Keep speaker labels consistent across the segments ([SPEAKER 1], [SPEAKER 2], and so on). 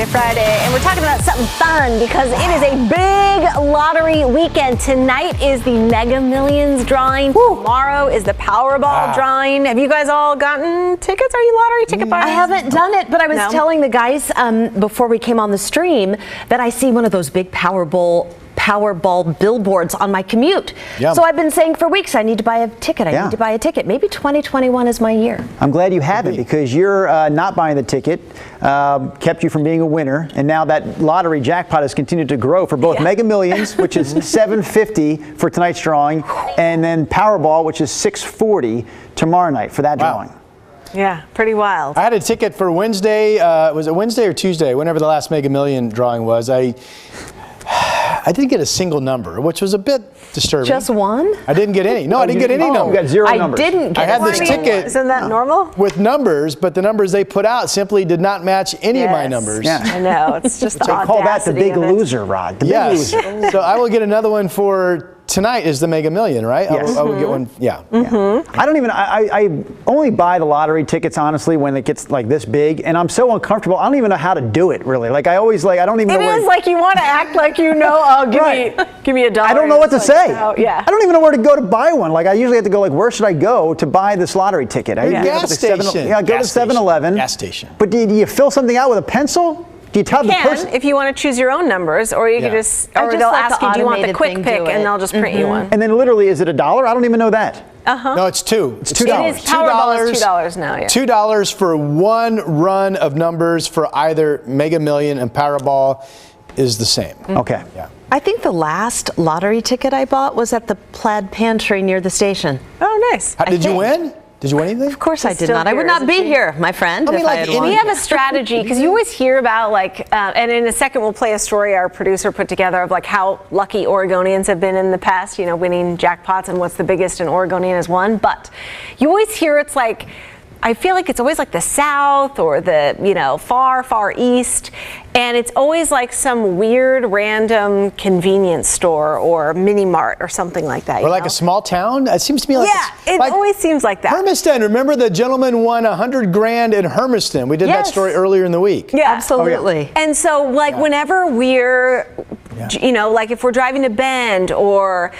[SPEAKER 1] Friday, and we're talking about something fun because it is a big lottery weekend. Tonight is the Mega Millions drawing. Tomorrow is the Powerball drawing. Have you guys all gotten tickets? Are you lottery ticket buyers?
[SPEAKER 2] I haven't done it, but I was telling the guys before we came on the stream that I see one of those big Powerball billboards on my commute.
[SPEAKER 3] Yep.
[SPEAKER 2] So I've been saying for weeks, I need to buy a ticket. I need to buy a ticket. Maybe 2021 is my year.
[SPEAKER 4] I'm glad you haven't, because you're not buying the ticket kept you from being a winner, and now that lottery jackpot has continued to grow for both Mega Millions, which is $750 for tonight's drawing, and then Powerball, which is $640 tomorrow night for that drawing.
[SPEAKER 1] Yeah, pretty wild.
[SPEAKER 3] I had a ticket for Wednesday. Was it Wednesday or Tuesday? Whenever the last Mega Million drawing was, I didn't get a single number, which was a bit disturbing.
[SPEAKER 2] Just one?
[SPEAKER 3] I didn't get any. No, I didn't get any number.
[SPEAKER 4] You got zero numbers.
[SPEAKER 2] I didn't get
[SPEAKER 3] I had this ticket.
[SPEAKER 1] Isn't that normal?
[SPEAKER 3] With numbers, but the numbers they put out simply did not match any of my numbers.
[SPEAKER 4] Yeah.
[SPEAKER 1] I know, it's just the
[SPEAKER 4] They call that the big loser, Rod. The big loser.
[SPEAKER 3] So I will get another one for tonight is the Mega Million, right?
[SPEAKER 4] Yes.
[SPEAKER 3] I will get one. Yeah.
[SPEAKER 4] I don't even, I only buy the lottery tickets, honestly, when it gets like this big, and I'm so uncomfortable. I don't even know how to do it, really. Like, I always, I don't even know where.
[SPEAKER 1] It is like you want to act like you know, oh, give me $1.
[SPEAKER 4] I don't know what to say.
[SPEAKER 1] Oh, yeah.
[SPEAKER 4] I don't even know where to go to buy one. Like, I usually have to go, like, where should I go to buy this lottery ticket? I usually
[SPEAKER 3] Gas station.
[SPEAKER 4] Go to 7-Eleven.
[SPEAKER 3] Gas station.
[SPEAKER 4] But do you fill something out with a pencil? Do you tell the person?
[SPEAKER 1] If you want to choose your own numbers, or you can just, or they'll ask you, do you want the quick pick, and they'll just print you one.
[SPEAKER 4] And then literally, is it $1? I don't even know that.
[SPEAKER 3] No, it's $2.
[SPEAKER 4] It's $2.
[SPEAKER 1] It is Powerball is $2 now, yeah.
[SPEAKER 3] $2 for one run of numbers for either Mega Million and Powerball is the same.
[SPEAKER 4] Okay.
[SPEAKER 3] Yeah.
[SPEAKER 2] I think the last lottery ticket I bought was at the Plaid Pantry near the station.
[SPEAKER 1] Oh, nice.
[SPEAKER 3] Did you win? Did you win anything?
[SPEAKER 2] Of course I did
[SPEAKER 1] still
[SPEAKER 2] not. I
[SPEAKER 1] here,
[SPEAKER 2] would not
[SPEAKER 1] isn't
[SPEAKER 2] be
[SPEAKER 1] she?
[SPEAKER 2] here, my friend, if I had won.
[SPEAKER 1] We have a strategy, because you always hear about, like, and in a second we'll play a story our producer put together of, like, how lucky Oregonians have been in the past, you know, winning jackpots and what's the biggest an Oregonian has won. But you always hear it's like, I feel like it's always like the South or the, you know, far, far East. And it's always like some weird, random convenience store or mini mart or something like that.
[SPEAKER 3] Or like a small town? It seems to me like
[SPEAKER 1] it always seems like that.
[SPEAKER 3] Hermiston. Remember the gentleman won $100,000 in Hermiston? We did that story earlier in the week.
[SPEAKER 1] Yeah,
[SPEAKER 2] absolutely.
[SPEAKER 1] And so, like, whenever we're, you know, like if we're driving to Bend or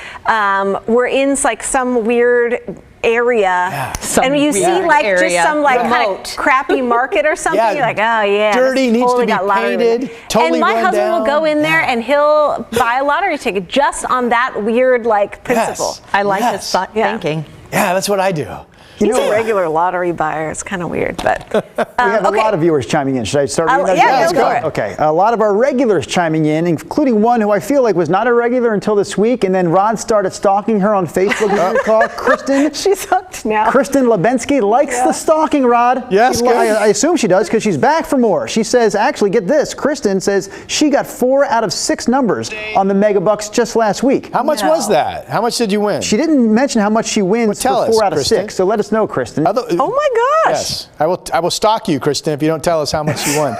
[SPEAKER 1] we're in like some weird area, and you see like just some like kind of crappy market or something, you're like, oh yeah,
[SPEAKER 3] dirty, needs
[SPEAKER 1] totally
[SPEAKER 3] to be painted,
[SPEAKER 1] and
[SPEAKER 3] totally
[SPEAKER 1] my
[SPEAKER 3] run
[SPEAKER 1] husband
[SPEAKER 3] down.
[SPEAKER 1] will go in there and he'll buy a lottery ticket just on that weird like principle.
[SPEAKER 2] I like his thinking.
[SPEAKER 3] Yeah, that's what I do.
[SPEAKER 1] He's a regular lottery buyer. It's kind of weird, but
[SPEAKER 4] we have a lot of viewers chiming in. Should I start reading those?
[SPEAKER 1] Yeah, let's go.
[SPEAKER 4] Okay, a lot of our regulars chiming in, including one who I feel like was not a regular until this week, and then Rod started stalking her on Facebook. As you recall, Kristen.
[SPEAKER 1] She's hooked now.
[SPEAKER 4] Kristen Lebensky likes the stalking, Rod.
[SPEAKER 3] Yes,
[SPEAKER 4] I assume she does because she's back for more. She says, actually, get this. Kristen says she got 4 out of 6 numbers on the Mega Bucks just last week.
[SPEAKER 3] How much was that? How much did you win?
[SPEAKER 4] She didn't mention how much she wins for 4 out of 6. So let us know, Kristen.
[SPEAKER 1] Oh my gosh!
[SPEAKER 3] Yes, I will stalk you, Kristen, if you don't tell us how much you won.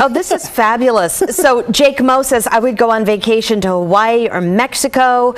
[SPEAKER 2] Oh, this is fabulous. So Jake Mo says, I would go on vacation to Hawaii or Mexico.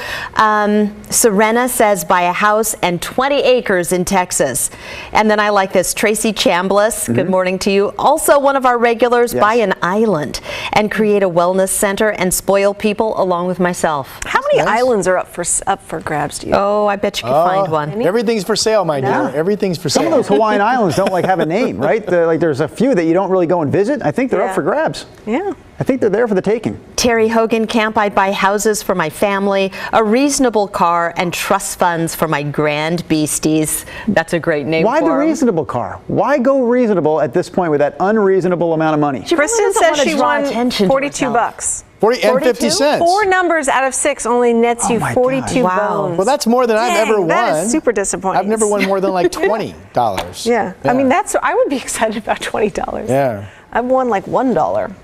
[SPEAKER 2] Serena says, buy a house and 20 acres in Texas. And then I like this. Tracy Chambliss, good morning to you. Also one of our regulars, buy an island and create a wellness center and spoil people along with myself.
[SPEAKER 1] How many islands are up for grabs, do you?
[SPEAKER 2] Oh, I bet you could find one.
[SPEAKER 3] Everything's for sale, my dear. Everything's for sale.
[SPEAKER 4] Some of those Hawaiian islands don't have a name, right? Like there's a few that you don't really go and visit. I think they're up for grabs.
[SPEAKER 1] Yeah.
[SPEAKER 4] I think they're there for the taking.
[SPEAKER 2] Terry Hogan Camp, I'd buy houses for my family, a reasonable car, and trust funds for my grand beasties. That's a great name
[SPEAKER 4] Why
[SPEAKER 2] for
[SPEAKER 4] the
[SPEAKER 2] 'em.
[SPEAKER 4] reasonable car? Why go reasonable at this point with that unreasonable amount of money?
[SPEAKER 1] Kristen says she won $42.
[SPEAKER 3] 40 and 50 cents.
[SPEAKER 1] 4 numbers out of 6 only nets you 42 bones.
[SPEAKER 3] Well, that's more than I've ever won.
[SPEAKER 1] That is super disappointing.
[SPEAKER 3] I've never won more than like $20.
[SPEAKER 1] Yeah. I mean, I would be excited about $20.
[SPEAKER 3] Yeah.
[SPEAKER 1] I've won like $1.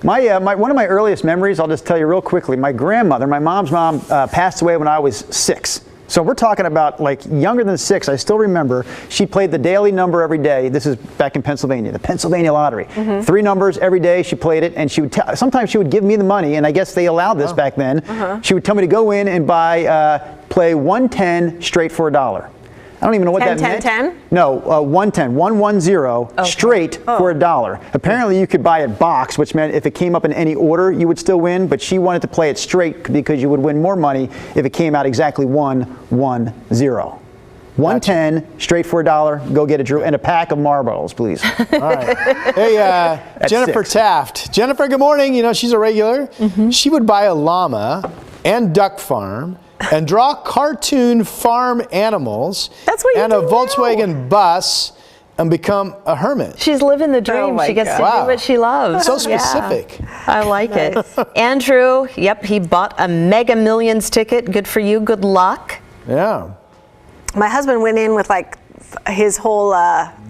[SPEAKER 4] One of my earliest memories, I'll just tell you real quickly, my grandmother, my mom's mom, passed away when I was 6. So we're talking about like younger than 6. I still remember she played the daily number every day. This is back in Pennsylvania, the Pennsylvania Lottery. 3 numbers every day. She played it, and she would sometimes she would give me the money, and I guess they allowed this back then. She would tell me to go in and play 110 straight for $1. I don't even know what
[SPEAKER 1] 10,
[SPEAKER 4] that
[SPEAKER 1] 10,
[SPEAKER 4] meant.
[SPEAKER 1] 10?
[SPEAKER 4] No, 110, 110, straight for $1. Apparently you could buy it box, which meant if it came up in any order, you would still win, but she wanted to play it straight because you would win more money if it came out exactly 110. 110, straight for $1. Go get it, Drew. And a pack of marbles, please.
[SPEAKER 3] All right. Hey, Jennifer
[SPEAKER 4] 6.
[SPEAKER 3] Taft. Jennifer, good morning. You know, she's a regular. She would buy a llama and duck farm and draw cartoon farm animals.
[SPEAKER 1] That's what you
[SPEAKER 3] and a
[SPEAKER 1] do now.
[SPEAKER 3] Volkswagen bus and become a hermit.
[SPEAKER 2] She's living the dream.
[SPEAKER 1] my
[SPEAKER 2] She gets to
[SPEAKER 3] God.
[SPEAKER 2] do what she loves.
[SPEAKER 3] So
[SPEAKER 2] Yeah.
[SPEAKER 3] specific.
[SPEAKER 2] I like it. Andrew, yep, he bought a Mega Millions ticket. Good for you. Good luck.
[SPEAKER 3] Yeah.
[SPEAKER 1] My husband went in with like his whole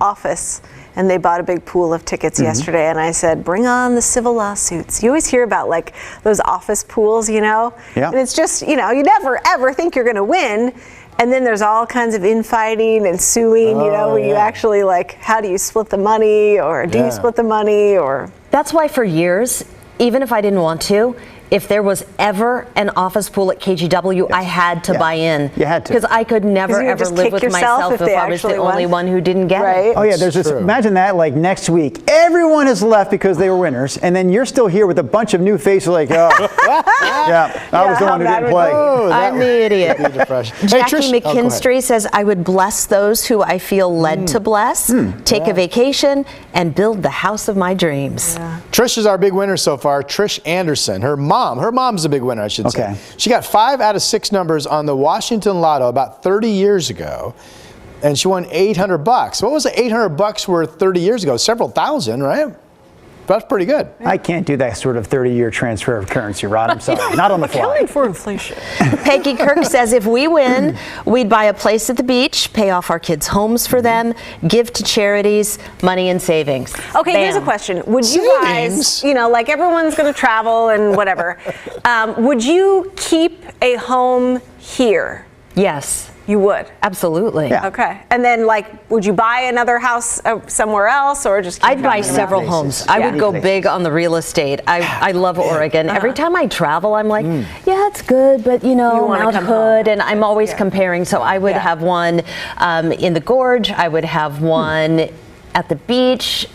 [SPEAKER 1] office, and they bought a big pool of tickets yesterday. And I said, bring on the civil lawsuits. You always hear about like those office pools, you know?
[SPEAKER 4] Yeah.
[SPEAKER 1] And it's just, you know, you never ever think you're going to win. And then there's all kinds of infighting and suing, you know, where you
[SPEAKER 3] yeah.
[SPEAKER 1] actually like, how do you split the money, or do
[SPEAKER 3] Yeah.
[SPEAKER 1] you split the money, or...
[SPEAKER 2] That's why for years, even if I didn't want to, if there was ever an office pool at KGW, I had to buy in.
[SPEAKER 4] You had to.
[SPEAKER 2] Because I could never
[SPEAKER 1] 'Cause you would
[SPEAKER 2] ever
[SPEAKER 1] just
[SPEAKER 2] live
[SPEAKER 1] kick
[SPEAKER 2] with
[SPEAKER 1] yourself
[SPEAKER 2] myself
[SPEAKER 1] if
[SPEAKER 2] if
[SPEAKER 1] they
[SPEAKER 2] I was the
[SPEAKER 1] actually won.
[SPEAKER 2] only one who didn't get
[SPEAKER 1] Right.
[SPEAKER 2] it.
[SPEAKER 4] Oh yeah, there's this.
[SPEAKER 3] true.
[SPEAKER 4] Imagine that, like next week, everyone has left because they were winners, and then you're still here with a bunch of new faces. Like, oh, yeah, I was the
[SPEAKER 1] how
[SPEAKER 4] one who
[SPEAKER 1] bad
[SPEAKER 4] didn't
[SPEAKER 1] would
[SPEAKER 4] play.
[SPEAKER 3] Oh, that
[SPEAKER 2] I'm the idiot.
[SPEAKER 3] would be depression. Hey,
[SPEAKER 2] Jackie
[SPEAKER 3] Trish- oh, go ahead.
[SPEAKER 2] McKinstry says, I would bless those who I feel led to bless, take a vacation, and build the house of my dreams.
[SPEAKER 3] Trish is our big winner so far. Trish Anderson. Her mom's a big winner, I should say.
[SPEAKER 4] Okay.
[SPEAKER 3] She got 5 out of 6 numbers on the Washington Lotto about 30 years ago, and she won $800. What was the $800 worth 30 years ago? Several thousand, right? That's pretty good.
[SPEAKER 4] I can't do that sort of 30-year transfer of currency, Rod. I'm sorry, not on the fly.
[SPEAKER 1] Accounting for inflation.
[SPEAKER 2] Peggy Kirk says, if we win, we'd buy a place at the beach, pay off our kids' homes for them, give to charities, money and savings.
[SPEAKER 1] Okay, here's a
[SPEAKER 2] Bam.
[SPEAKER 1] question. Would you
[SPEAKER 3] Savings?
[SPEAKER 1] guys, you know, like everyone's going to travel and whatever, would you keep a home here?
[SPEAKER 2] Yes,
[SPEAKER 1] You would?
[SPEAKER 2] absolutely.
[SPEAKER 4] Yeah.
[SPEAKER 1] Okay. And then, like, would you buy another house somewhere else, or just keep
[SPEAKER 2] I'd buy
[SPEAKER 1] bouncing
[SPEAKER 2] several
[SPEAKER 1] around?
[SPEAKER 2] homes. I would go
[SPEAKER 4] Places.
[SPEAKER 2] big on the real estate. I love Oregon. Every time I travel, I'm like, yeah, it's good, but you know,
[SPEAKER 1] wanna
[SPEAKER 2] Mount
[SPEAKER 1] come
[SPEAKER 2] Hood,
[SPEAKER 1] home.
[SPEAKER 2] and I'm always comparing. So I would
[SPEAKER 1] Yeah.
[SPEAKER 2] have one in the Gorge. I would have one at the beach.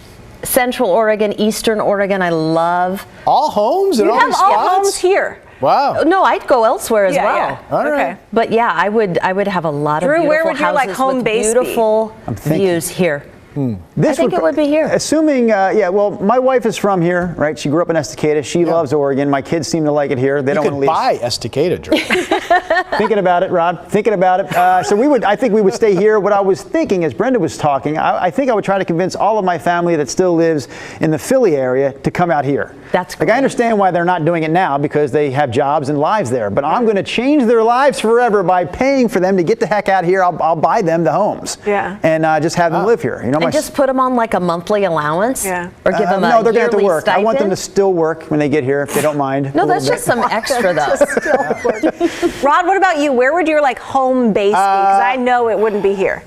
[SPEAKER 2] Central Oregon, Eastern Oregon, I love.
[SPEAKER 3] All homes and
[SPEAKER 1] You
[SPEAKER 3] all
[SPEAKER 1] have
[SPEAKER 3] these
[SPEAKER 1] all
[SPEAKER 3] spots?
[SPEAKER 1] homes here.
[SPEAKER 3] Wow.
[SPEAKER 2] No, I'd go elsewhere as
[SPEAKER 1] Yeah,
[SPEAKER 2] well.
[SPEAKER 1] yeah.
[SPEAKER 3] All right.
[SPEAKER 1] Okay.
[SPEAKER 2] But yeah, I would have a lot of
[SPEAKER 1] Drew,
[SPEAKER 2] beautiful
[SPEAKER 1] where would your, like,
[SPEAKER 2] houses
[SPEAKER 1] home
[SPEAKER 2] with
[SPEAKER 1] base be?
[SPEAKER 2] beautiful
[SPEAKER 4] thinking.
[SPEAKER 2] views here.
[SPEAKER 4] This
[SPEAKER 2] I think it would be here.
[SPEAKER 4] Assuming, yeah, well, my wife is from here, right? She grew up in Estacada. She loves Oregon. My kids seem to like it here. They
[SPEAKER 3] You
[SPEAKER 4] don't want to
[SPEAKER 3] could
[SPEAKER 4] leave.
[SPEAKER 3] buy Estacada, Drew.
[SPEAKER 4] Thinking about it, Rod. Thinking about it. So I think we would stay here. What I was thinking as Brenda was talking, I think I would try to convince all of my family that still lives in the Philly area to come out here.
[SPEAKER 2] That's
[SPEAKER 4] like,
[SPEAKER 2] great.
[SPEAKER 4] I understand why they're not doing it now because they have jobs and lives there. But I'm going to change their lives forever by paying for them to get the heck out here. I'll buy them the homes.
[SPEAKER 1] Yeah.
[SPEAKER 4] And just have them live here. You know,
[SPEAKER 2] And just put them on like a monthly allowance?
[SPEAKER 1] Yeah.
[SPEAKER 2] Or give them a
[SPEAKER 4] no, they're going to have to
[SPEAKER 2] yearly
[SPEAKER 4] work. I want them to
[SPEAKER 2] stipend?
[SPEAKER 4] still work when they get here if they don't mind.
[SPEAKER 2] No,
[SPEAKER 4] a
[SPEAKER 2] that's
[SPEAKER 4] little
[SPEAKER 2] just
[SPEAKER 4] bit.
[SPEAKER 2] some extra though.
[SPEAKER 1] Rod, what about you? Where would your, like, home base be? Because I know it wouldn't be here.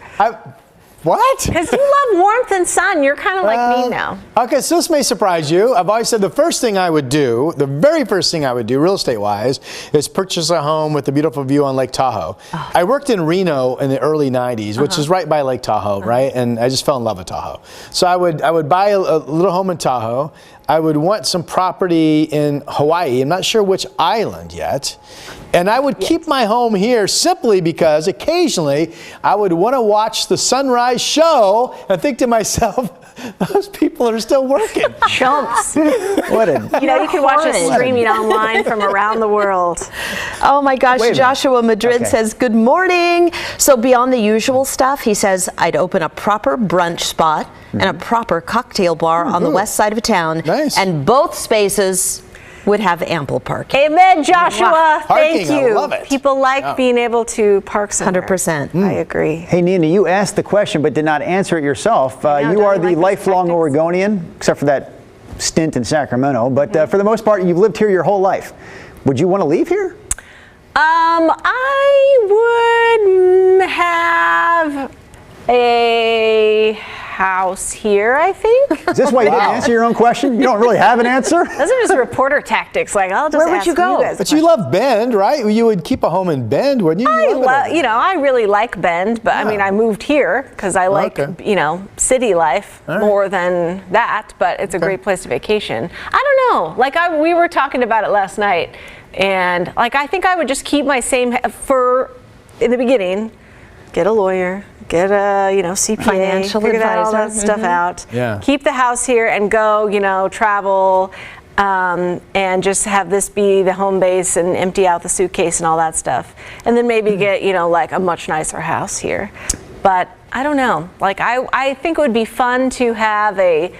[SPEAKER 3] What?
[SPEAKER 1] Because you love warmth and sun. You're kind of like me now.
[SPEAKER 3] Okay, so this may surprise you. I've always said the first thing I would do, the very first thing I would do, real estate wise, is purchase a home with a beautiful view on Lake Tahoe. I worked in Reno in the early 90s, which is right by Lake Tahoe, right? And I just fell in love with Tahoe. So I would buy a little home in Tahoe. I would want some property in Hawaii. I'm not sure which island yet. And I would keep my home here simply because occasionally I would want to watch the sunrise show and think to myself, those people are still working.
[SPEAKER 1] Chumps.
[SPEAKER 4] What a
[SPEAKER 1] You know, you can watch us
[SPEAKER 2] horrid.
[SPEAKER 1] streaming online from around the world.
[SPEAKER 2] Oh my gosh,
[SPEAKER 4] Wait a minute.
[SPEAKER 2] Joshua Madrid
[SPEAKER 4] Okay.
[SPEAKER 2] says, good morning. So beyond the usual stuff, he says, I'd open a proper brunch spot and a proper cocktail bar on the west side of town.
[SPEAKER 3] Nice.
[SPEAKER 2] And both spaces would have ample parking.
[SPEAKER 1] Amen, Joshua.
[SPEAKER 3] Parking,
[SPEAKER 1] Thank
[SPEAKER 3] I
[SPEAKER 1] you.
[SPEAKER 3] love it.
[SPEAKER 1] People like being able to park somewhere.
[SPEAKER 2] 100%.
[SPEAKER 1] I agree.
[SPEAKER 4] Hey, Nina, you asked the question but did not answer it yourself.
[SPEAKER 1] know,
[SPEAKER 4] You
[SPEAKER 1] don't
[SPEAKER 4] are
[SPEAKER 1] I
[SPEAKER 4] the
[SPEAKER 1] like those
[SPEAKER 4] lifelong
[SPEAKER 1] tactics?
[SPEAKER 4] Oregonian, except for that stint in Sacramento. But for the most part, you've lived here your whole life. Would you want to leave here?
[SPEAKER 1] I would have a house here, I think.
[SPEAKER 4] Is this why you didn't answer your own question? You don't really have an answer?
[SPEAKER 1] Those are just reporter tactics. Like, I'll just
[SPEAKER 2] Where would
[SPEAKER 1] ask
[SPEAKER 2] you go?
[SPEAKER 1] guys
[SPEAKER 3] But you love Bend, right? You would keep a home in Bend, wouldn't you?
[SPEAKER 1] I really like Bend, but I mean, I moved here because I like, city life more than that, but it's a great place to vacation. I don't know. Like, we were talking about it last night, and like, I think I would just keep my same, in the beginning, get a lawyer, get a, CPA,
[SPEAKER 2] Financial
[SPEAKER 1] figure all that
[SPEAKER 2] advisor.
[SPEAKER 1] stuff out.
[SPEAKER 3] Yeah.
[SPEAKER 1] Keep the house here and go, travel, and just have this be the home base and empty out the suitcase and all that stuff. And then maybe get, like a much nicer house here. But I don't know. Like, I think it would be fun to have a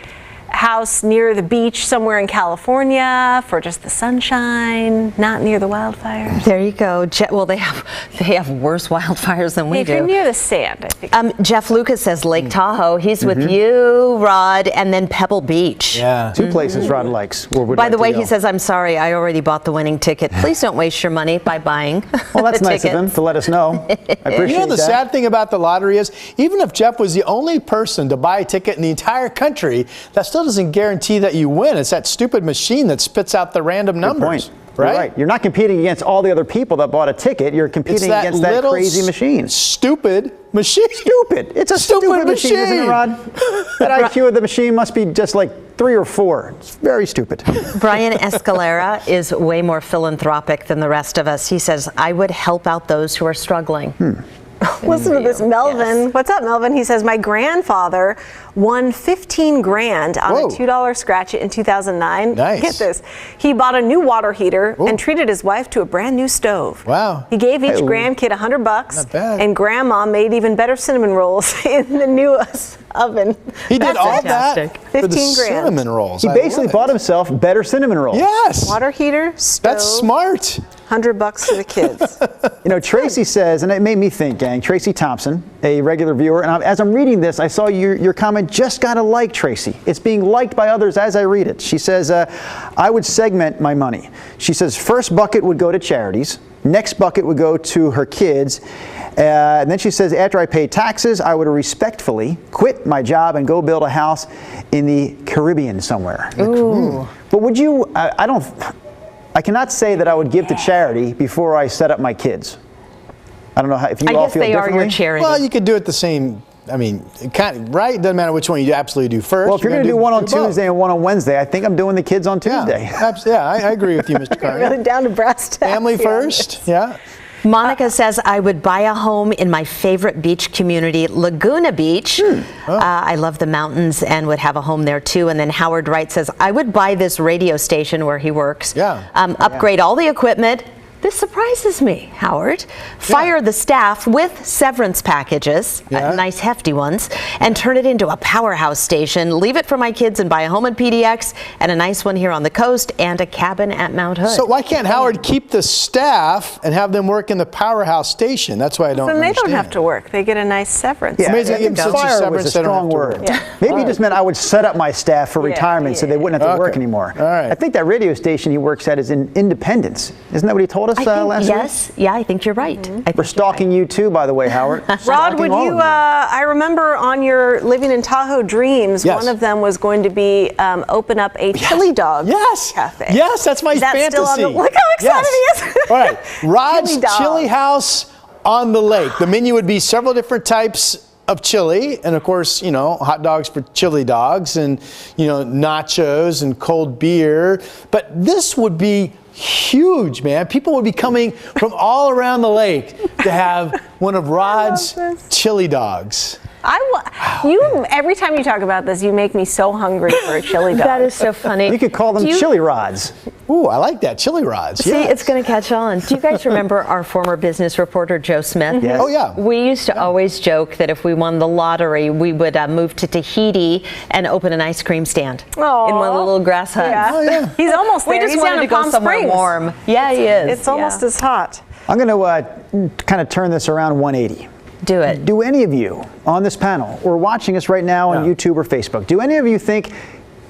[SPEAKER 1] house near the beach somewhere in California for just the sunshine, not near the wildfires.
[SPEAKER 2] There you go. Well, they have worse wildfires than we
[SPEAKER 1] If you're
[SPEAKER 2] do.
[SPEAKER 1] near the sand, I think.
[SPEAKER 2] Jeff Lucas says Lake Tahoe. He's with you, Rod, and then Pebble Beach.
[SPEAKER 3] Yeah.
[SPEAKER 4] Two places Rod likes.
[SPEAKER 2] By the way, he says, I'm sorry, I already bought the winning ticket. Please don't waste your money by buying
[SPEAKER 4] Well, that's
[SPEAKER 2] the
[SPEAKER 4] nice of him
[SPEAKER 2] tickets.
[SPEAKER 4] to let us know. I appreciate
[SPEAKER 3] You know the
[SPEAKER 4] that.
[SPEAKER 3] sad thing about the lottery is, even if Jeff was the only person to buy a ticket in the entire country, that still doesn't guarantee that you win. It's that stupid machine that spits out the random numbers.
[SPEAKER 4] Good point. You're right. You're not competing against all the other people that bought a ticket. You're
[SPEAKER 3] It's
[SPEAKER 4] competing
[SPEAKER 3] that
[SPEAKER 4] against that
[SPEAKER 3] little
[SPEAKER 4] crazy machine.
[SPEAKER 3] Stupid machine.
[SPEAKER 4] Stupid. It's a stupid machine, isn't it, Rod? That IQ of the machine must be just like 3 or 4. It's very stupid.
[SPEAKER 2] Brian Escalera is way more philanthropic than the rest of us. He says, I would help out those who are struggling.
[SPEAKER 1] Listen to this, Melvin.
[SPEAKER 2] Yes.
[SPEAKER 1] What's up, Melvin? He says, my grandfather won 15 grand on
[SPEAKER 3] Whoa.
[SPEAKER 1] a $2 scratch it in 2009.
[SPEAKER 3] Nice.
[SPEAKER 1] Get this. He bought a new water heater and treated his wife to a brand new stove.
[SPEAKER 3] Wow.
[SPEAKER 1] He gave each
[SPEAKER 4] Hey.
[SPEAKER 1] grandkid $100,
[SPEAKER 3] Not bad.
[SPEAKER 1] and grandma made even better cinnamon rolls in the newest oven.
[SPEAKER 3] He did
[SPEAKER 1] That's
[SPEAKER 3] all
[SPEAKER 1] it.
[SPEAKER 3] that
[SPEAKER 2] Fantastic.
[SPEAKER 3] for the
[SPEAKER 1] 15 grand.
[SPEAKER 3] cinnamon rolls.
[SPEAKER 4] He
[SPEAKER 3] I
[SPEAKER 4] basically
[SPEAKER 3] love it.
[SPEAKER 4] bought himself better cinnamon rolls.
[SPEAKER 3] Yes.
[SPEAKER 1] Water heater, stove,
[SPEAKER 3] That's smart.
[SPEAKER 1] $100 to the kids.
[SPEAKER 4] Tracy says, and it made me think, gang, Tracy Thompson, a regular viewer, and as I'm reading this, I saw your comment, just gotta like Tracy. It's being liked by others as I read it. She says, I would segment my money. She says, first bucket would go to charities, next bucket would go to her kids, and then she says, after I pay taxes, I would respectfully quit my job and go build a house in the Caribbean somewhere.
[SPEAKER 2] Ooh.
[SPEAKER 4] But would you, I cannot say that I would give to charity before I set up my kids. I don't know if you
[SPEAKER 2] I
[SPEAKER 4] all
[SPEAKER 2] guess
[SPEAKER 4] feel
[SPEAKER 2] they are
[SPEAKER 4] differently.
[SPEAKER 2] your charity.
[SPEAKER 3] Well, you could do it the same. I mean, right? It doesn't matter which one you absolutely do first.
[SPEAKER 4] Well, if you're going to do one on
[SPEAKER 3] both.
[SPEAKER 4] Tuesday and one on Wednesday, I think I'm doing the kids on Tuesday.
[SPEAKER 3] Yeah, I agree with you, Mr. Carney.
[SPEAKER 1] Really down to brass tacks.
[SPEAKER 3] Family
[SPEAKER 1] Yeah.
[SPEAKER 3] first. Yeah.
[SPEAKER 2] Monica says, I would buy a home in my favorite beach community, Laguna Beach. I love the mountains and would have a home there too. And then Howard Wright says, I would buy this radio station where he works.
[SPEAKER 3] Yeah.
[SPEAKER 2] Upgrade all the equipment. This surprises me, Howard. Fire the staff with severance packages, nice hefty ones, and turn it into a powerhouse station. Leave it for my kids and buy a home in PDX and a nice one here on the coast and a cabin at Mount Hood.
[SPEAKER 3] So why can't Howard keep the staff and have them work in the powerhouse station? That's why I don't
[SPEAKER 1] Then they
[SPEAKER 3] understand.
[SPEAKER 1] don't have to work. They get a nice severance.
[SPEAKER 4] Yeah,
[SPEAKER 3] Amazing
[SPEAKER 4] I
[SPEAKER 3] to give
[SPEAKER 4] think
[SPEAKER 3] them such a
[SPEAKER 4] fire was
[SPEAKER 3] severance,
[SPEAKER 4] a
[SPEAKER 3] they don't
[SPEAKER 4] strong
[SPEAKER 3] have to
[SPEAKER 4] word.
[SPEAKER 3] work.
[SPEAKER 1] Yeah.
[SPEAKER 4] Maybe he just meant I would set up my staff for retirement so they wouldn't have to work
[SPEAKER 3] Okay.
[SPEAKER 4] anymore.
[SPEAKER 3] All right.
[SPEAKER 4] I think that radio station he works at is in Independence. Isn't that what he told us
[SPEAKER 2] I think,
[SPEAKER 4] last week?
[SPEAKER 2] yes, yeah, I think you're right. I think
[SPEAKER 4] We're
[SPEAKER 2] you're
[SPEAKER 4] stalking you too, by the way, Howard.
[SPEAKER 1] Rod,
[SPEAKER 4] Stalking
[SPEAKER 1] would
[SPEAKER 4] all
[SPEAKER 1] you,
[SPEAKER 4] of
[SPEAKER 1] I remember on your Living in Tahoe dreams,
[SPEAKER 3] Yes.
[SPEAKER 1] one of them was going to be open up a chili dog
[SPEAKER 3] Yes.
[SPEAKER 1] cafe.
[SPEAKER 3] Yes, that's my
[SPEAKER 1] Is that
[SPEAKER 3] fantasy.
[SPEAKER 1] still on the, look how excited
[SPEAKER 3] Yes.
[SPEAKER 1] he is.
[SPEAKER 3] All right. Rod's
[SPEAKER 1] Chili dog.
[SPEAKER 3] Chili House on the lake. The menu would be several different types of chili, and of course, hot dogs for chili dogs, and nachos and cold beer. But this would be huge, man. People would be coming from all around the lake to have one of Rod's chili dogs.
[SPEAKER 1] Every time you talk about this, you make me so hungry for a chili dog.
[SPEAKER 2] That is so funny.
[SPEAKER 4] You could call them
[SPEAKER 2] Do you-
[SPEAKER 4] chili rods.
[SPEAKER 3] Ooh, I like that. Chili rods.
[SPEAKER 2] See,
[SPEAKER 3] yes.
[SPEAKER 2] it's going to catch on. Do you guys remember our former business reporter, Joe Smith?
[SPEAKER 4] Yes.
[SPEAKER 3] Oh, yeah.
[SPEAKER 2] We used to always joke that if we won the lottery, we would move to Tahiti and open an ice cream stand
[SPEAKER 1] Aw.
[SPEAKER 2] in one of the little grass huts.
[SPEAKER 1] Yeah.
[SPEAKER 3] Oh, yeah.
[SPEAKER 1] He's almost there.
[SPEAKER 2] We just
[SPEAKER 1] He's
[SPEAKER 2] wanted
[SPEAKER 1] down
[SPEAKER 2] to
[SPEAKER 1] in
[SPEAKER 2] go
[SPEAKER 1] Palm
[SPEAKER 2] somewhere
[SPEAKER 1] Springs.
[SPEAKER 2] warm. Yeah, he is.
[SPEAKER 1] It's almost as hot.
[SPEAKER 4] I'm going to kind of turn this around 180.
[SPEAKER 2] Do it.
[SPEAKER 4] Do any of you on this panel or watching us right now on YouTube or Facebook, do any of you think,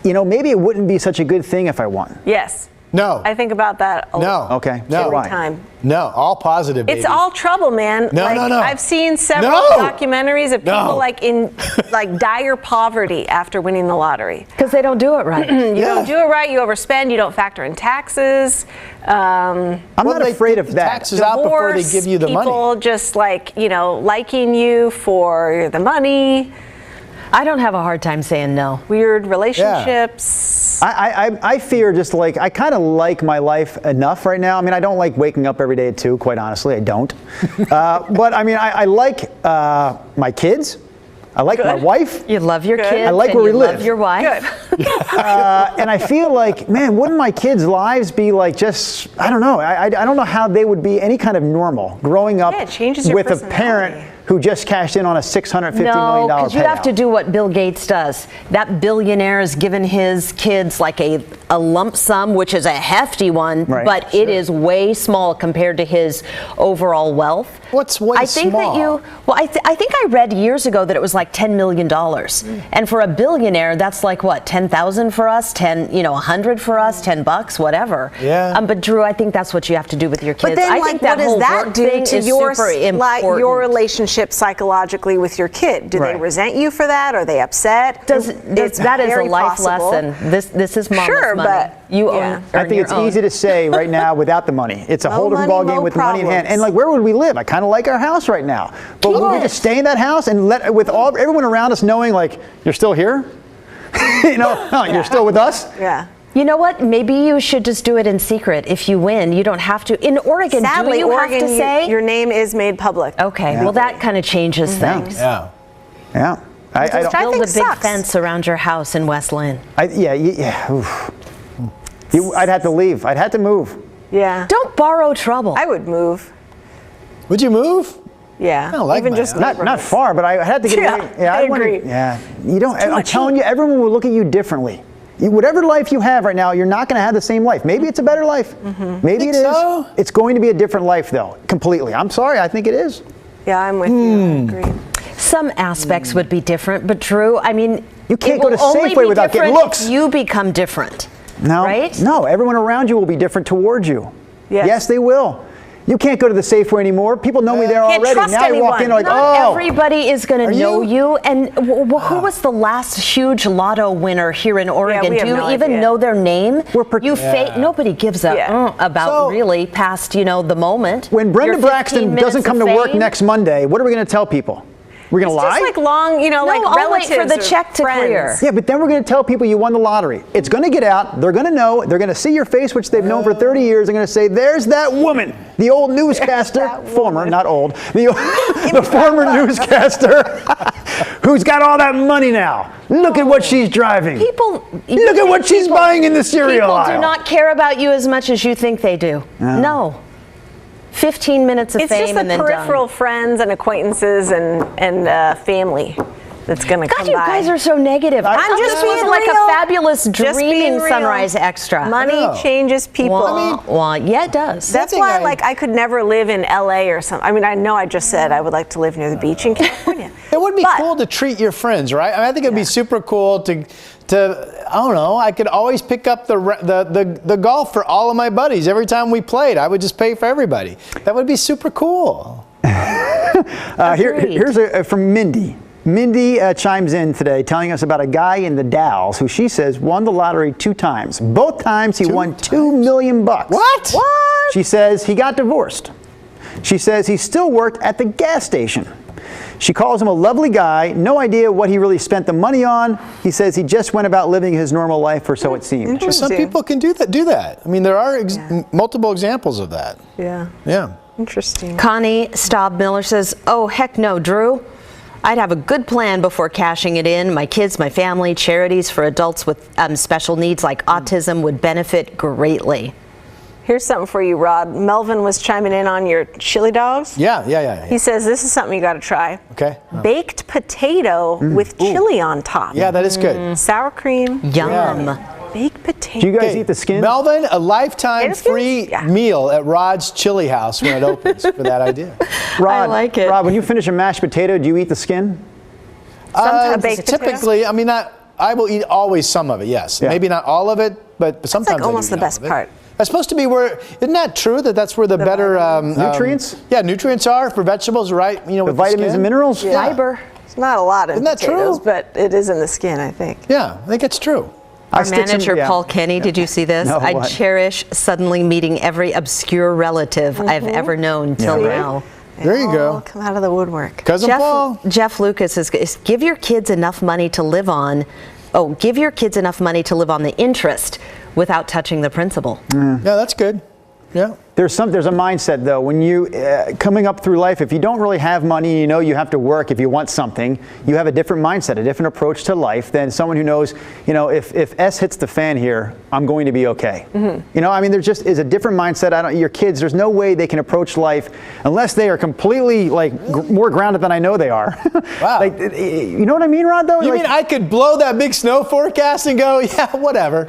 [SPEAKER 4] maybe it wouldn't be such a good thing if I won?
[SPEAKER 1] Yes.
[SPEAKER 3] No.
[SPEAKER 1] I think about that a
[SPEAKER 3] No.
[SPEAKER 4] Okay.
[SPEAKER 3] No.
[SPEAKER 1] every
[SPEAKER 4] Why?
[SPEAKER 1] time.
[SPEAKER 3] No, all positive, baby.
[SPEAKER 1] It's all trouble, man.
[SPEAKER 3] No, no.
[SPEAKER 1] I've seen several
[SPEAKER 3] No.
[SPEAKER 1] documentaries of people
[SPEAKER 3] No.
[SPEAKER 1] like in like dire poverty after winning the lottery.
[SPEAKER 2] Because they don't do it right.
[SPEAKER 1] You don't do it right. You overspend. You don't factor in taxes.
[SPEAKER 4] I'm not afraid of that.
[SPEAKER 3] Taxes out before they
[SPEAKER 1] Divorce,
[SPEAKER 3] give you the money.
[SPEAKER 1] People just like, liking you for the money.
[SPEAKER 2] I don't have a hard time saying no.
[SPEAKER 1] Weird relationships.
[SPEAKER 4] I fear just like, I kind of like my life enough right now. I mean, I don't like waking up every day at 2, quite honestly, I don't. But I mean, I like my kids. I like my wife.
[SPEAKER 2] You love your kids.
[SPEAKER 4] I like
[SPEAKER 2] and
[SPEAKER 4] where we
[SPEAKER 2] you
[SPEAKER 4] live.
[SPEAKER 2] love your wife.
[SPEAKER 1] Good.
[SPEAKER 4] And I feel like, man, wouldn't my kids' lives be like just, I don't know. I don't know how they would be any kind of normal growing up
[SPEAKER 1] it changes your
[SPEAKER 4] with a
[SPEAKER 1] personality.
[SPEAKER 4] parent who just cashed in on a $650 million
[SPEAKER 2] No, because you have
[SPEAKER 4] payout.
[SPEAKER 2] to do what Bill Gates does. That billionaire has given his kids like a lump sum, which is a hefty one,
[SPEAKER 4] Right,
[SPEAKER 2] but it is way small compared to his overall wealth.
[SPEAKER 3] What's way
[SPEAKER 2] I think
[SPEAKER 3] small?
[SPEAKER 2] that I think I read years ago that it was like $10 million. And for a billionaire, that's like what, 10,000 for us, 100 for us, $10, whatever.
[SPEAKER 3] Yeah.
[SPEAKER 2] But Drew, I think that's what you have to do with your kids.
[SPEAKER 1] But then,
[SPEAKER 2] I
[SPEAKER 1] like,
[SPEAKER 2] think that
[SPEAKER 1] what does
[SPEAKER 2] whole
[SPEAKER 1] that
[SPEAKER 2] work
[SPEAKER 1] do
[SPEAKER 2] thing
[SPEAKER 1] to
[SPEAKER 2] is
[SPEAKER 1] your
[SPEAKER 2] super important.
[SPEAKER 1] your relationship psychologically with your kid? Do they
[SPEAKER 4] Right.
[SPEAKER 1] resent you for that? Are they upset?
[SPEAKER 2] That is a
[SPEAKER 1] very
[SPEAKER 2] life
[SPEAKER 1] possible.
[SPEAKER 2] lesson. This is mama's
[SPEAKER 1] Sure,
[SPEAKER 2] money.
[SPEAKER 1] but
[SPEAKER 2] You
[SPEAKER 1] yeah.
[SPEAKER 2] earn
[SPEAKER 4] I think
[SPEAKER 2] your
[SPEAKER 4] it's
[SPEAKER 2] own.
[SPEAKER 4] easy to say right now without the money. It's a
[SPEAKER 1] Low
[SPEAKER 4] whole different
[SPEAKER 1] money,
[SPEAKER 4] ballgame
[SPEAKER 1] low
[SPEAKER 4] with the money in hand.
[SPEAKER 1] problems.
[SPEAKER 4] And like, where would we live? I kind of like our house right now. But would we just stay in that house and let with everyone around us knowing like you're still here? You're still with us?
[SPEAKER 1] Yeah.
[SPEAKER 2] You know what? Maybe you should just do it in secret. If you win, you don't have to. In Oregon,
[SPEAKER 1] Sadly,
[SPEAKER 2] do you
[SPEAKER 1] Oregon,
[SPEAKER 2] have to say?
[SPEAKER 1] your name is made public.
[SPEAKER 2] Okay, well that kind of changes things.
[SPEAKER 3] Yeah.
[SPEAKER 4] Yeah. I
[SPEAKER 2] Just
[SPEAKER 4] don't.
[SPEAKER 2] build
[SPEAKER 1] think
[SPEAKER 2] a big
[SPEAKER 1] sucks.
[SPEAKER 2] fence around your house in West Lynn.
[SPEAKER 4] Yeah. Oof. I'd have to leave. I'd have to move.
[SPEAKER 1] Yeah.
[SPEAKER 2] Don't borrow trouble.
[SPEAKER 1] I would move.
[SPEAKER 3] Would you move?
[SPEAKER 1] Yeah.
[SPEAKER 3] I don't like
[SPEAKER 1] Even
[SPEAKER 3] my
[SPEAKER 1] just
[SPEAKER 3] house.
[SPEAKER 4] Not
[SPEAKER 1] neighborhoods.
[SPEAKER 4] far, but I had to get
[SPEAKER 1] Yeah,
[SPEAKER 4] away. Yeah,
[SPEAKER 1] I
[SPEAKER 4] wanna-
[SPEAKER 1] agree.
[SPEAKER 4] Yeah, you don't. I'm
[SPEAKER 1] much.
[SPEAKER 4] telling you, everyone will look at you differently. Whatever life you have right now, you're not going to have the same life. Maybe it's a better life. Maybe
[SPEAKER 3] Think
[SPEAKER 4] it is.
[SPEAKER 3] so?
[SPEAKER 4] It's going to be a different life, though. Completely. I'm sorry. I think it is.
[SPEAKER 1] Yeah, I'm with you. I agree.
[SPEAKER 2] Some aspects would be different, but Drew, I mean,
[SPEAKER 4] You can't
[SPEAKER 2] it
[SPEAKER 4] go
[SPEAKER 2] will
[SPEAKER 4] to
[SPEAKER 2] only
[SPEAKER 4] Safeway
[SPEAKER 2] be
[SPEAKER 4] without getting
[SPEAKER 2] different
[SPEAKER 4] looks.
[SPEAKER 2] if you become different.
[SPEAKER 4] No.
[SPEAKER 2] Right?
[SPEAKER 4] No. Everyone around you will be different towards you.
[SPEAKER 1] Yes.
[SPEAKER 4] Yes, they will. You can't go to the Safeway anymore. People know me there
[SPEAKER 1] Can't
[SPEAKER 4] already.
[SPEAKER 1] trust
[SPEAKER 4] Now you walk in
[SPEAKER 1] anyone.
[SPEAKER 4] like,
[SPEAKER 2] Not
[SPEAKER 4] oh.
[SPEAKER 2] everybody is going
[SPEAKER 3] Are
[SPEAKER 2] to know
[SPEAKER 3] you?
[SPEAKER 2] you. And who was the last huge lotto winner here in Oregon?
[SPEAKER 1] we
[SPEAKER 2] Do
[SPEAKER 1] have
[SPEAKER 2] you
[SPEAKER 1] no
[SPEAKER 2] even
[SPEAKER 1] idea.
[SPEAKER 2] know their name?
[SPEAKER 3] Yeah.
[SPEAKER 2] Nobody gives a
[SPEAKER 1] Yeah.
[SPEAKER 2] about
[SPEAKER 3] So-
[SPEAKER 2] really past the moment.
[SPEAKER 4] When Brenda
[SPEAKER 2] Your 15
[SPEAKER 4] Braxton
[SPEAKER 2] minutes
[SPEAKER 4] doesn't come
[SPEAKER 2] of
[SPEAKER 4] to work
[SPEAKER 2] fame?
[SPEAKER 4] next Monday, what are we going to tell people? We're going to lie?
[SPEAKER 1] Just like long, like
[SPEAKER 2] I'll
[SPEAKER 1] relatives
[SPEAKER 2] wait for the
[SPEAKER 1] or
[SPEAKER 2] check to
[SPEAKER 1] friends.
[SPEAKER 2] clear.
[SPEAKER 4] Yeah, but then we're going to tell people you won the lottery. It's going to get out. They're going to know. They're going to see your face, which they've known for 30 years. They're going to say, there's that woman, the old newscaster, former, not old, the former newscaster who's got all that money now. Look at what she's driving. Look at what she's buying in the cereal
[SPEAKER 2] People
[SPEAKER 4] aisle.
[SPEAKER 2] do not care about you as much as you think they do. No. 15 minutes of
[SPEAKER 1] It's
[SPEAKER 2] fame
[SPEAKER 1] just the
[SPEAKER 2] and then
[SPEAKER 1] peripheral
[SPEAKER 2] done.
[SPEAKER 1] friends and acquaintances and family that's going to
[SPEAKER 2] God,
[SPEAKER 1] come
[SPEAKER 2] you
[SPEAKER 1] by.
[SPEAKER 2] guys are so negative.
[SPEAKER 1] I'm
[SPEAKER 2] This
[SPEAKER 1] just
[SPEAKER 2] was
[SPEAKER 1] being
[SPEAKER 2] like
[SPEAKER 1] real.
[SPEAKER 2] a fabulous
[SPEAKER 1] Just being
[SPEAKER 2] dreaming
[SPEAKER 1] real.
[SPEAKER 2] sunrise extra.
[SPEAKER 1] Money
[SPEAKER 3] No.
[SPEAKER 1] changes people.
[SPEAKER 2] Yeah, it does.
[SPEAKER 1] That's
[SPEAKER 3] thing
[SPEAKER 1] why,
[SPEAKER 3] I-
[SPEAKER 1] I could never live in LA or something. I mean, I know I just said I would like to live near the beach in California.
[SPEAKER 3] It would be
[SPEAKER 1] But-
[SPEAKER 3] cool to treat your friends, right? I think it'd be super cool to I don't know. I could always pick up the golf for all of my buddies every time we played. I would just pay for everybody. That would be super cool.
[SPEAKER 4] Here's from Mindy. Mindy chimes in today telling us about a guy in the Dalles who she says won the lottery 2 times. Both times he won $2 million.
[SPEAKER 3] What?
[SPEAKER 4] She says he got divorced. She says he still worked at the gas station. She calls him a lovely guy, no idea what he really spent the money on. He says he just went about living his normal life, or so it seemed.
[SPEAKER 3] Some
[SPEAKER 1] Interesting.
[SPEAKER 3] people can do that. I mean, there are multiple examples of that.
[SPEAKER 1] Yeah.
[SPEAKER 3] Yeah.
[SPEAKER 1] Interesting.
[SPEAKER 2] Connie Staub Miller says, oh, heck no, Drew. I'd have a good plan before cashing it in. My kids, my family, charities for adults with special needs like autism would benefit greatly.
[SPEAKER 1] Here's something for you, Rod. Melvin was chiming in on your chili dogs.
[SPEAKER 3] Yeah.
[SPEAKER 1] He says this is something you got to try.
[SPEAKER 3] Okay.
[SPEAKER 1] Baked potato with chili on top.
[SPEAKER 3] Yeah, that is good.
[SPEAKER 1] Sour cream.
[SPEAKER 2] Yum.
[SPEAKER 1] Baked potato.
[SPEAKER 4] Do you guys eat the skin?
[SPEAKER 3] Melvin, a lifetime
[SPEAKER 1] Potato skins?
[SPEAKER 3] free
[SPEAKER 1] Yeah.
[SPEAKER 3] meal at Rod's Chili House when it opens for that idea.
[SPEAKER 4] Rod,
[SPEAKER 2] I like it.
[SPEAKER 4] Rod, when you finish a mashed potato, do you eat the skin?
[SPEAKER 1] Sometimes baked potato?
[SPEAKER 3] Typically, I mean, I will eat always some of it, yes.
[SPEAKER 4] Yeah.
[SPEAKER 3] Maybe not all of it, but sometimes
[SPEAKER 1] like
[SPEAKER 3] I do
[SPEAKER 1] almost
[SPEAKER 3] eat
[SPEAKER 1] the
[SPEAKER 3] all
[SPEAKER 1] best
[SPEAKER 3] of it.
[SPEAKER 1] part.
[SPEAKER 3] That's supposed to be where, isn't that true that that's where the better
[SPEAKER 4] Nutrients?
[SPEAKER 3] Yeah, nutrients are for vegetables, right? You know,
[SPEAKER 4] The
[SPEAKER 3] with
[SPEAKER 4] vitamins
[SPEAKER 3] skin.
[SPEAKER 4] and minerals?
[SPEAKER 3] Yeah.
[SPEAKER 2] Fiber.
[SPEAKER 1] It's not a lot in
[SPEAKER 3] Isn't that
[SPEAKER 1] potatoes,
[SPEAKER 3] true?
[SPEAKER 1] but it is in the skin, I think.
[SPEAKER 3] Yeah, I think it's true.
[SPEAKER 4] I
[SPEAKER 2] Our
[SPEAKER 4] stick some-
[SPEAKER 2] manager,
[SPEAKER 4] yeah.
[SPEAKER 2] Paul Kenny, did you see this?
[SPEAKER 4] No,
[SPEAKER 2] I
[SPEAKER 4] what?
[SPEAKER 2] cherish suddenly meeting every obscure relative I've ever known till now.
[SPEAKER 3] There you
[SPEAKER 1] All
[SPEAKER 3] go.
[SPEAKER 1] come out of the woodwork.
[SPEAKER 3] Cousin Paul.
[SPEAKER 2] Jeff Lucas is give your kids enough money to live on. Oh, give your kids enough money to live on the interest without touching the principal.
[SPEAKER 3] Yeah, that's good. Yeah.
[SPEAKER 4] There's a mindset though when you coming up through life, if you don't really have money, you know you have to work if you want something, you have a different mindset, a different approach to life than someone who knows, you know, if S hits the fan here, I'm going to be okay. You know, I mean, there just is a different mindset. Your kids, there's no way they can approach life unless they are completely like more grounded than I know they are.
[SPEAKER 3] Wow.
[SPEAKER 4] Like, you know what I mean, Rod? Though,
[SPEAKER 3] You
[SPEAKER 4] like,
[SPEAKER 3] mean I could blow that big snow forecast and go, yeah, whatever.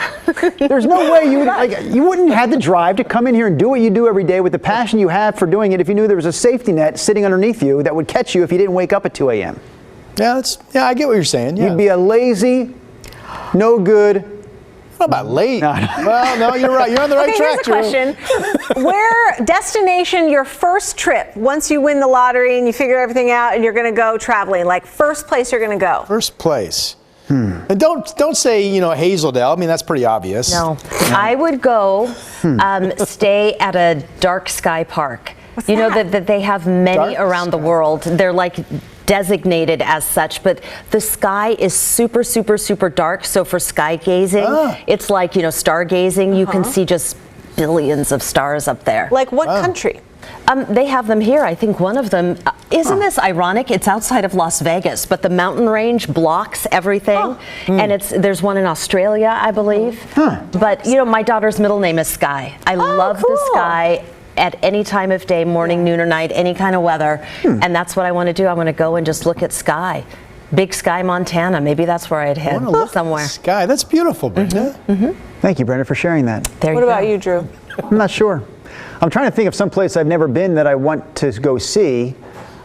[SPEAKER 4] there's no way you wouldn't have the drive to come in here and do what you do every day with the passion you have for doing it if you knew there was a safety net sitting underneath you that would catch you if you didn't wake up at 2 a.m.
[SPEAKER 3] Yeah, I get what you're saying. Yeah.
[SPEAKER 4] You'd be a lazy, no good.
[SPEAKER 3] What about late? Well, no, you're right. You're on the right
[SPEAKER 1] Okay,
[SPEAKER 3] track,
[SPEAKER 1] here's a question. Where destination, your first trip, once you win the lottery and you figure everything out and you're going to go traveling, like first place you're going to go?
[SPEAKER 3] First place. And don't say, you know, Hazeldale. I mean, that's pretty obvious.
[SPEAKER 2] No, I would go stay at a dark sky park.
[SPEAKER 1] What's
[SPEAKER 2] you know
[SPEAKER 1] that?
[SPEAKER 2] that they have many
[SPEAKER 3] Dark
[SPEAKER 2] around the
[SPEAKER 3] sky.
[SPEAKER 2] world. They're like designated as such, but the sky is super, super, super dark. So for sky gazing, it's like, you know, stargazing. You can see just billions of stars up there.
[SPEAKER 1] Like what country?
[SPEAKER 2] They have them here. I think one of them, isn't this ironic? It's outside of Las Vegas, but the mountain range blocks everything. And there's one in Australia, I believe. But, you know, my daughter's middle name is Sky. I love the
[SPEAKER 1] cool.
[SPEAKER 2] sky at any time of day, morning, noon, or night, any kind of weather. And that's what I want to do. I want to go and just look at sky. Big Sky, Montana. Maybe that's where I'd head somewhere.
[SPEAKER 3] Sky, that's beautiful, Brenda.
[SPEAKER 4] Thank you, Brenda, for sharing that.
[SPEAKER 2] There
[SPEAKER 1] What
[SPEAKER 2] you
[SPEAKER 1] about
[SPEAKER 2] go.
[SPEAKER 1] you, Drew?
[SPEAKER 4] I'm not sure. I'm trying to think of some place I've never been that I want to go see.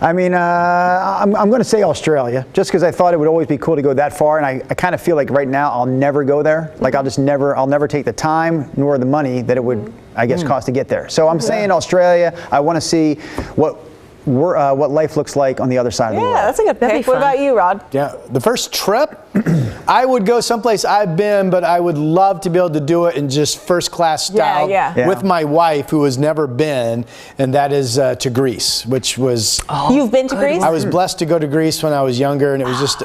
[SPEAKER 4] I mean, I'm going to say Australia, just because I thought it would always be cool to go that far, and I kind of feel like right now I'll never go there. Like I'll never take the time nor the money that it would, I guess, cost to get there. So I'm saying Australia. I want to see what life looks like on the other side of the world.
[SPEAKER 1] Yeah, that's a good
[SPEAKER 2] That'd
[SPEAKER 1] pick.
[SPEAKER 2] be
[SPEAKER 1] What
[SPEAKER 2] fun.
[SPEAKER 1] about you, Rod?
[SPEAKER 3] Yeah, the first trip, I would go someplace I've been, but I would love to be able to do it in just first class style
[SPEAKER 1] Yeah.
[SPEAKER 3] with my wife who has never been, and that is to Greece, which was,
[SPEAKER 1] You've been to Greece?
[SPEAKER 3] I was blessed to go to Greece when I was younger, and it was just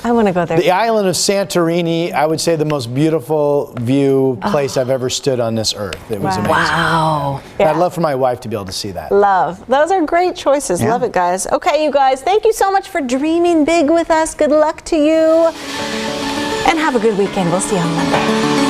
[SPEAKER 1] I want to go there.
[SPEAKER 3] the island of Santorini, I would say the most beautiful view place I've ever stood on this earth. It was amazing.
[SPEAKER 2] Wow.
[SPEAKER 1] Yeah.
[SPEAKER 3] I'd love for my wife to be able to see that.
[SPEAKER 1] Love. Those are great choices. Love it, guys. Okay, you guys, thank you so much for dreaming big with us. Good luck to you. And have a good weekend. We'll see you on Monday.